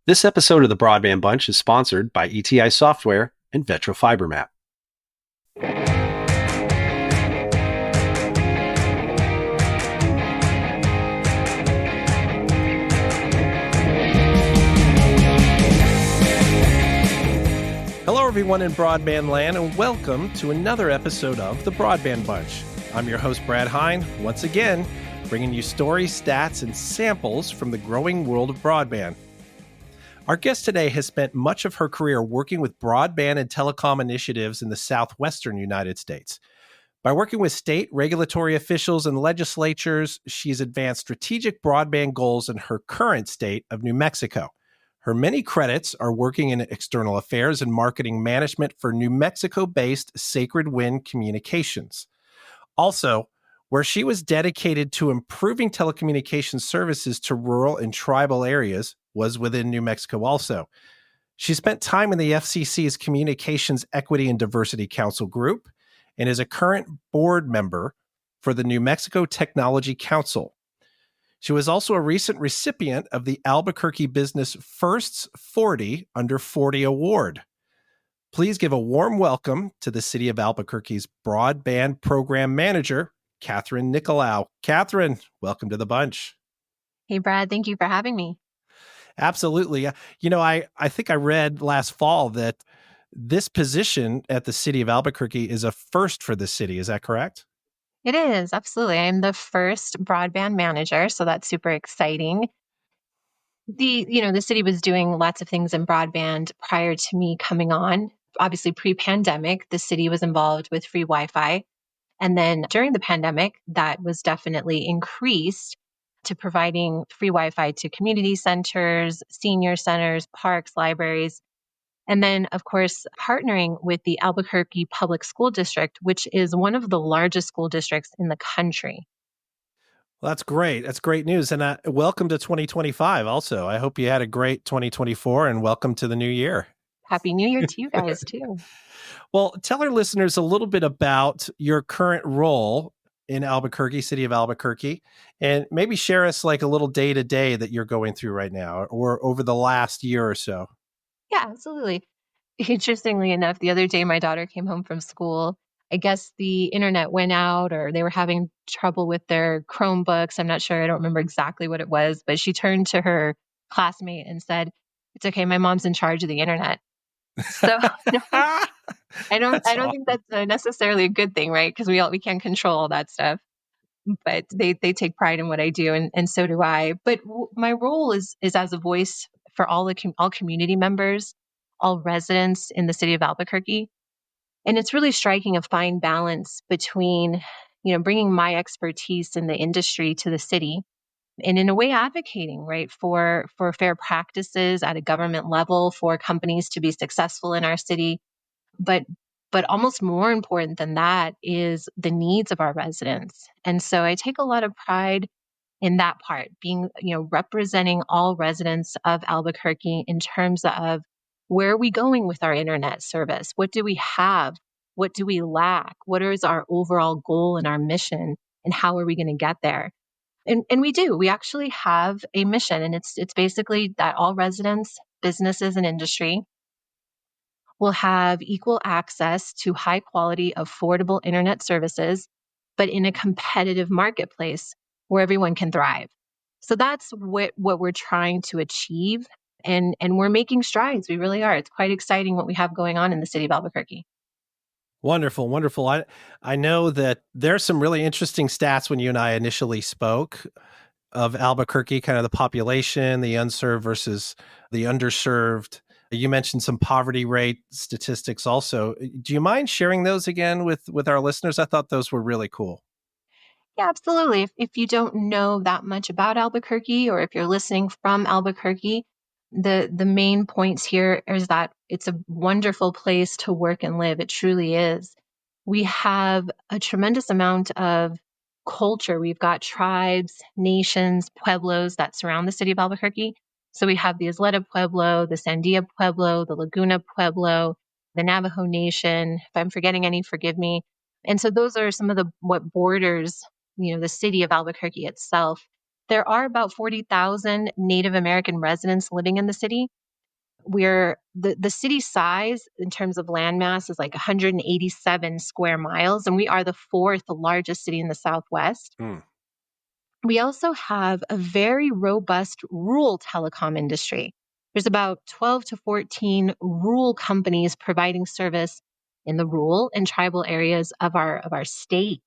This episode of the Broadband Bunch is sponsored by ETI Software and Vetro Fiber Map. Hello, everyone in broadband land, and welcome to another episode of the Broadband Bunch. I'm your host, Brad Hine, once again, bringing you stories, stats, and samples from the growing world of broadband. Our guest today has spent much of her career working with broadband and telecom initiatives in the southwestern United States. By working with state regulatory officials and legislatures, she's advanced strategic broadband goals in her current state of New Mexico. Her many credits are working in external affairs and marketing management for New Mexico-based Sacred Wind Communications. Also, where she was dedicated to improving telecommunications services to rural and tribal areas was within New Mexico also. She spent time in the FCC's Communications Equity and Diversity Council group and is a current board member for the New Mexico Technology Council. She was also a recent recipient of the Albuquerque Business Firsts 40 Under 40 Award. Please give a warm welcome to the City of Albuquerque's Broadband Program Manager, Catherine Nicolaou. Catherine, welcome to the bunch. Hey, Brad, thank you for having me. Absolutely. I think I read last fall that this position at the City of Albuquerque is a first for the city. Is that correct? It is, absolutely. I'm the first broadband manager, so that's super exciting. The city was doing lots of things in broadband prior to me coming on. Obviously, pre-pandemic, the city was involved with free Wi-Fi. And then during the pandemic, that was definitely increased to providing free Wi-Fi to community centers, senior centers, parks, libraries. And then, of course, partnering with the Albuquerque Public School District, which is one of the largest school districts in the country. Well, that's great. That's great news. And welcome to 2025 also. I hope you had a great 2024 and welcome to the new year. Happy New Year to you guys, too. Well, tell our listeners a little bit about your current role in Albuquerque, City of Albuquerque, and maybe share us like a little day-to-day that you're going through right now or over the last year or so. Yeah, absolutely. Interestingly enough, the other day my daughter came home from school. I guess the internet went out or they were having trouble with their Chromebooks. I'm not sure. I don't remember exactly what it was, but she turned to her classmate and said, "It's okay. My mom's in charge of the internet." So I don't That's think that's necessarily a good thing, right? Because we can't control all that stuff. But they take pride in what I do, and so do I. But my role is as a voice for all community members, all residents in the city of Albuquerque, and it's really striking a fine balance between, bringing my expertise in the industry to the city, and in a way advocating, right, for fair practices at a government level for companies to be successful in our city, but almost more important than that is the needs of our residents. And so I take a lot of pride in that part, being, representing all residents of Albuquerque in terms of where are we going with our internet service? What do we have? What do we lack? What is our overall goal and our mission? And how are we going to get there? And we do. We actually have a mission, and it's basically that all residents, businesses, and industry will have equal access to high quality, affordable internet services, but in a competitive marketplace where everyone can thrive. So that's what we're trying to achieve. And we're making strides. We really are. It's quite exciting what we have going on in the city of Albuquerque. wonderful, wonderful. I know that there's some really interesting stats when you and I initially spoke of Albuquerque, kind of the population, the unserved versus the underserved. You mentioned some poverty rate statistics also. Do you mind sharing those again with our listeners? I thought those were really cool. Yeah, absolutely. If you don't know that much about Albuquerque, or if you're listening from Albuquerque, the main points here is that it's a wonderful place to work and live. It truly is. We have a tremendous amount of culture. We've got tribes, nations, pueblos that surround the city of Albuquerque. So we have the Isleta Pueblo, the Sandia Pueblo, the Laguna Pueblo, the Navajo Nation. If I'm forgetting any, forgive me. And so those are some of the what borders, the city of Albuquerque itself. There are about 40,000 Native American residents living in the city. The city size in terms of landmass is like 187 square miles, and we are the fourth largest city in the Southwest. Hmm. We also have a very robust rural telecom industry. There's about 12 to 14 rural companies providing service in the rural and tribal areas of our state.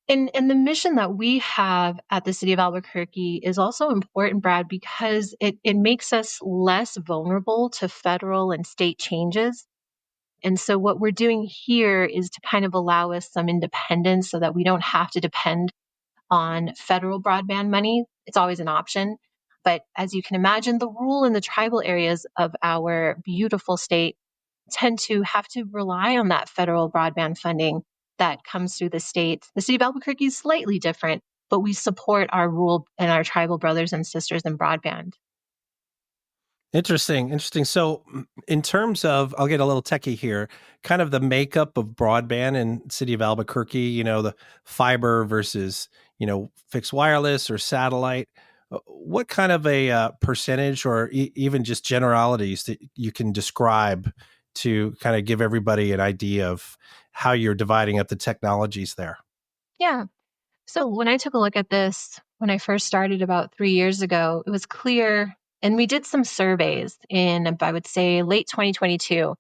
And the mission that we have at the City of Albuquerque is also important, Brad, because it makes us less vulnerable to federal and state changes. And so what we're doing here is to kind of allow us some independence so that we don't have to depend on federal broadband money. It's always an option. But as you can imagine, the rural and the tribal areas of our beautiful state tend to have to rely on that federal broadband funding that comes through the state. The city of Albuquerque is slightly different, but we support our rural and our tribal brothers and sisters in broadband. Interesting. Interesting. So, in terms of, I'll get a little techie here, kind of the makeup of broadband in city of Albuquerque, the fiber versus, fixed wireless or satellite. What kind of a percentage or even just generalities that you can describe to kind of give everybody an idea of how you're dividing up the technologies there? Yeah. So when I took a look at this, when I first started about 3 years ago, it was clear, and we did some surveys in, I would say, late 2022.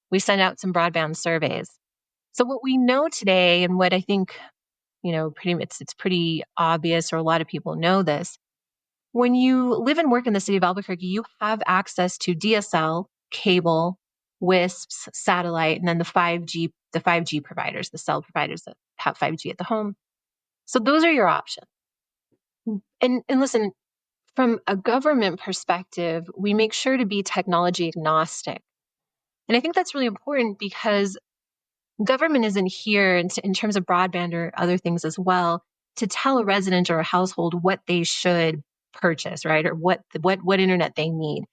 We sent out some broadband surveys. So what we know today, and what I think, it's pretty obvious, or a lot of people know this. When you live and work in the city of Albuquerque, you have access to DSL, cable, WISPs, satellite, and then the 5G providers, the cell providers that have 5G at the home. So those are your options. And listen, from a government perspective, we make sure to be technology agnostic. And I think that's really important because government isn't here in terms of broadband or other things as well to tell a resident or a household what they should purchase, right? Or what internet they need.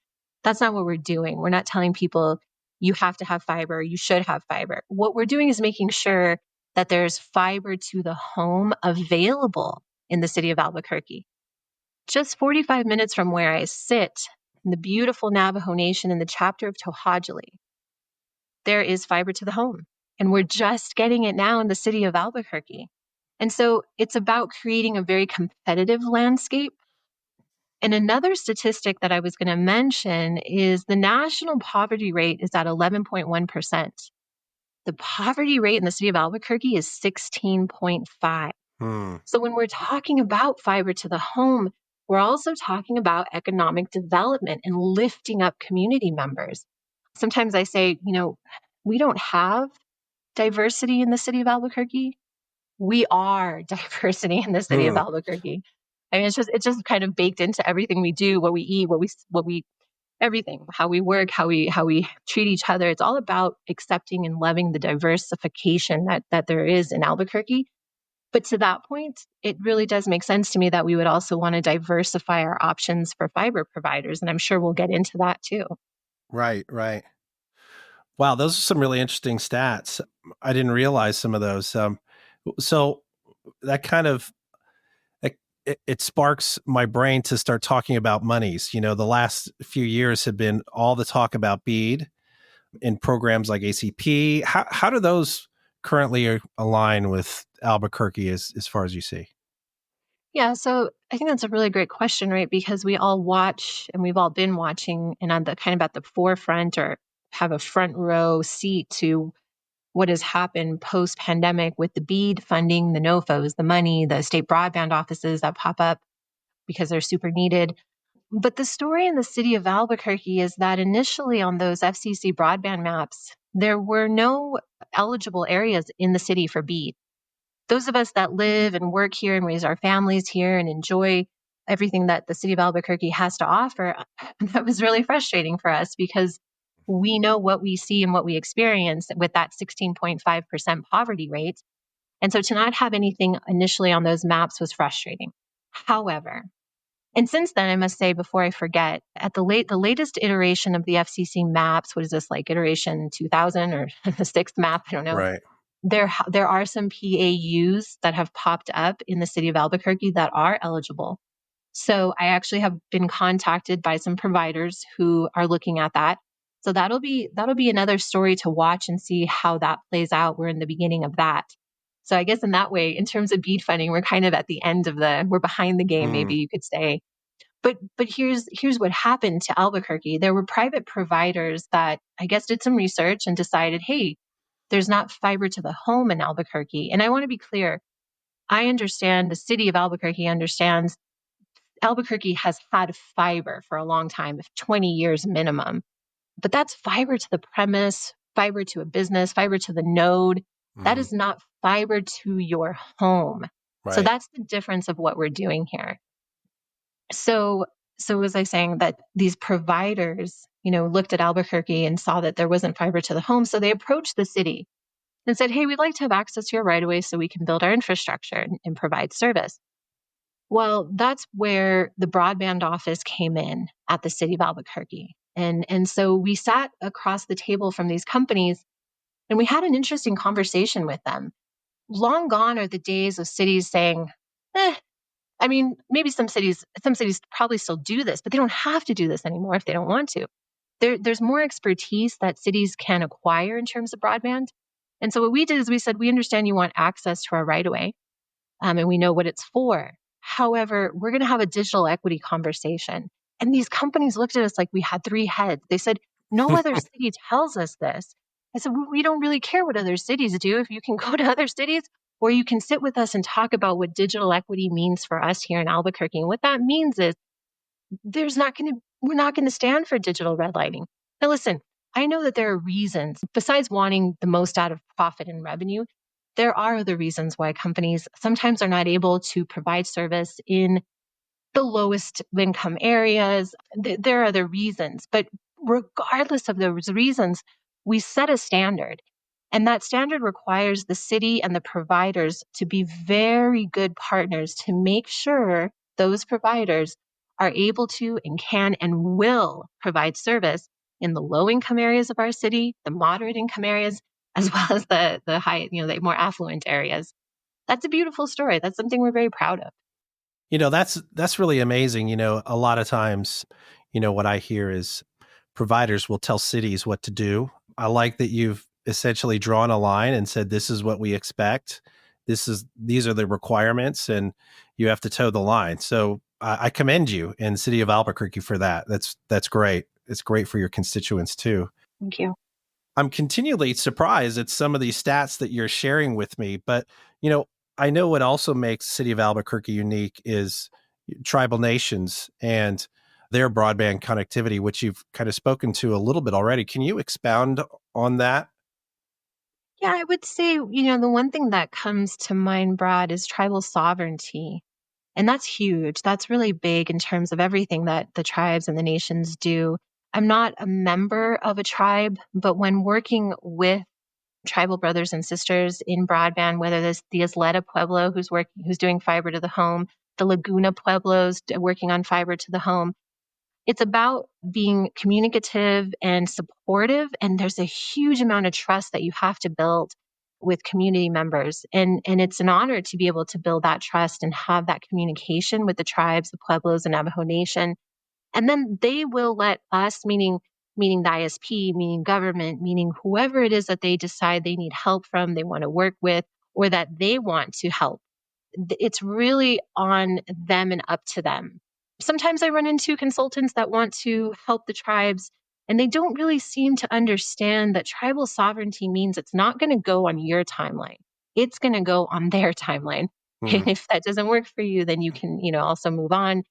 That's not what we're doing. We're not telling people you have to have fiber, you should have fiber. What we're doing is making sure that there's fiber to the home available in the city of Albuquerque. Just 45 minutes from where I sit in the beautiful Navajo Nation in the chapter of Tohajali, there is fiber to the home. And we're just getting it now in the city of Albuquerque. And so it's about creating a very competitive landscape. And another statistic that I was going to mention is the national poverty rate is at 11.1%. The poverty rate in the city of Albuquerque is 16.5. Hmm. So when we're talking about fiber to the home, we're also talking about economic development and lifting up community members. Sometimes I say, we don't have diversity in the city of Albuquerque. We are diversity in the city of Hmm. Albuquerque. I mean, it's just kind of baked into everything we do, what we eat, what we everything, how we work, how we treat each other. It's all about accepting and loving the diversification that there is in Albuquerque. But to that point, it really does make sense to me that we would also want to diversify our options for fiber providers. And I'm sure we'll get into that too. Right, right. Wow, those are some really interesting stats. I didn't realize some of those. So that kind of it sparks my brain to start talking about monies. The last few years have been all the talk about BEAD in programs like ACP. How do those currently align with Albuquerque as far as you see? Yeah, so I think that's a really great question, right? Because we all watch and we've all been watching and on the kind of at the forefront or have a front row seat to what has happened post pandemic with the BEAD funding, the NOFOs, the money, the state broadband offices that pop up because they're super needed. But the story in the city of Albuquerque is that initially on those FCC broadband maps, there were no eligible areas in the city for BEAD. Those of us that live and work here and raise our families here and enjoy everything that the city of Albuquerque has to offer, that was really frustrating for us because we know what we see and what we experience with that 16.5% poverty rate. And so to not have anything initially on those maps was frustrating. However, and since then, I must say, before I forget, at the latest iteration of the FCC maps, what is this, like iteration 2000 or the sixth map? I don't know. Right. There are some PAUs that have popped up in the city of Albuquerque that are eligible. So I actually have been contacted by some providers who are looking at that. So that'll be another story to watch and see how that plays out. We're in the beginning of that. So I guess in that way, in terms of BEAD funding, we're kind of at the end of we're behind the game, maybe you could say. But here's what happened to Albuquerque. There were private providers that I guess did some research and decided, hey, there's not fiber to the home in Albuquerque. And I want to be clear. I understand the city of Albuquerque understands Albuquerque has had fiber for a long time, 20 years minimum. But that's fiber to the premise, fiber to a business, fiber to the node. That is not fiber to your home. Right. So that's the difference of what we're doing here. So was I saying that these providers, looked at Albuquerque and saw that there wasn't fiber to the home. So they approached the city and said, hey, we'd like to have access to your right of way so we can build our infrastructure and provide service. Well, that's where the broadband office came in at the city of Albuquerque. And so we sat across the table from these companies and we had an interesting conversation with them. Long gone are the days of cities saying, I mean, maybe some cities probably still do this, but they don't have to do this anymore if they don't want to. There's more expertise that cities can acquire in terms of broadband. And so what we did is we said, we understand you want access to our right of way, and we know what it's for. However, we're going to have a digital equity conversation. And these companies looked at us like we had three heads. They said, no other city tells us this. I said, we don't really care what other cities do. If you can go to other cities, or you can sit with us and talk about what digital equity means for us here in Albuquerque. And what that means is we're not going to stand for digital redlining. Now, listen, I know that there are reasons besides wanting the most out of profit and revenue. There are other reasons why companies sometimes are not able to provide service in the lowest income areas. There are other reasons, but regardless of those reasons, we set a standard. And that standard requires the city and the providers to be very good partners to make sure those providers are able to and can and will provide service in the low income areas of our city, the moderate income areas, as well as the high, the more affluent areas. That's a beautiful story. That's something we're very proud of. That's really amazing. A lot of times, what I hear is providers will tell cities what to do. I like that you've essentially drawn a line and said, this is what we expect. These are the requirements, and you have to toe the line. So I commend you in the city of Albuquerque for that. That's great. It's great for your constituents too. Thank you. I'm continually surprised at some of these stats that you're sharing with me, but I know what also makes the city of Albuquerque unique is tribal nations and their broadband connectivity, which you've kind of spoken to a little bit already. Can you expound on that? Yeah, I would say, the one thing that comes to mind, Brad, is tribal sovereignty. And that's huge. That's really big in terms of everything that the tribes and the nations do. I'm not a member of a tribe, but when working with tribal brothers and sisters in broadband, whether there's the Isleta Pueblo who's doing fiber to the home, the Laguna Pueblos working on fiber to the home, it's about being communicative and supportive. And there's a huge amount of trust that you have to build with community members. And it's an honor to be able to build that trust and have that communication with the tribes, the Pueblos, and Navajo Nation. And then they will let us, meaning the ISP, meaning government, meaning whoever it is that they decide they need help from, they want to work with, or that they want to help. It's really on them and up to them. Sometimes I run into consultants that want to help the tribes, and they don't really seem to understand that tribal sovereignty means it's not going to go on your timeline. It's going to go on their timeline. And if that doesn't work for you, then you can, also move on.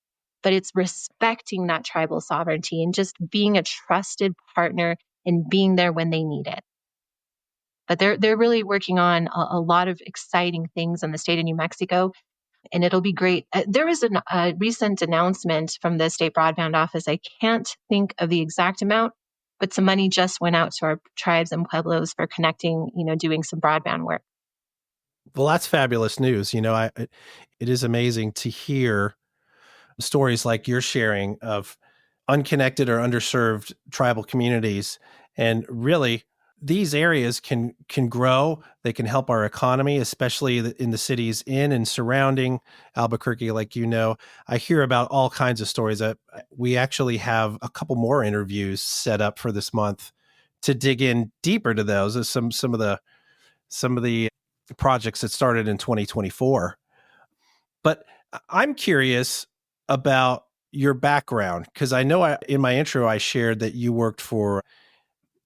But it's respecting that tribal sovereignty and just being a trusted partner and being there when they need it. But they're really working on a lot of exciting things in the state of New Mexico, and it'll be great. There was a recent announcement from the state broadband office. I can't think of the exact amount, but some money just went out to our tribes and pueblos for connecting, doing some broadband work. Well, that's fabulous news. It is amazing to hear stories like you're sharing of unconnected or underserved tribal communities. And really, these areas can grow. They can help our economy, especially in the cities in and surrounding Albuquerque. Like, I hear about all kinds of stories. We actually have a couple more interviews set up for this month to dig in deeper to those as some of the projects that started in 2024. But I'm curious about your background, because I know in my intro I shared that you worked for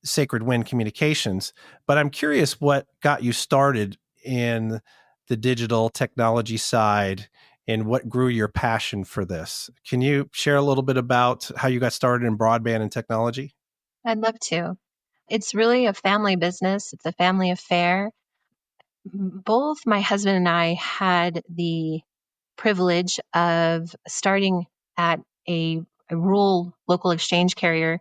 Sacred Wind Communications, but I'm curious what got you started in the digital technology side and what grew your passion for this. Can you share a little bit about how you got started in broadband and technology? I'd love to. It's really a family business. It's a family affair. Both my husband and I had the privilege of starting at a rural local exchange carrier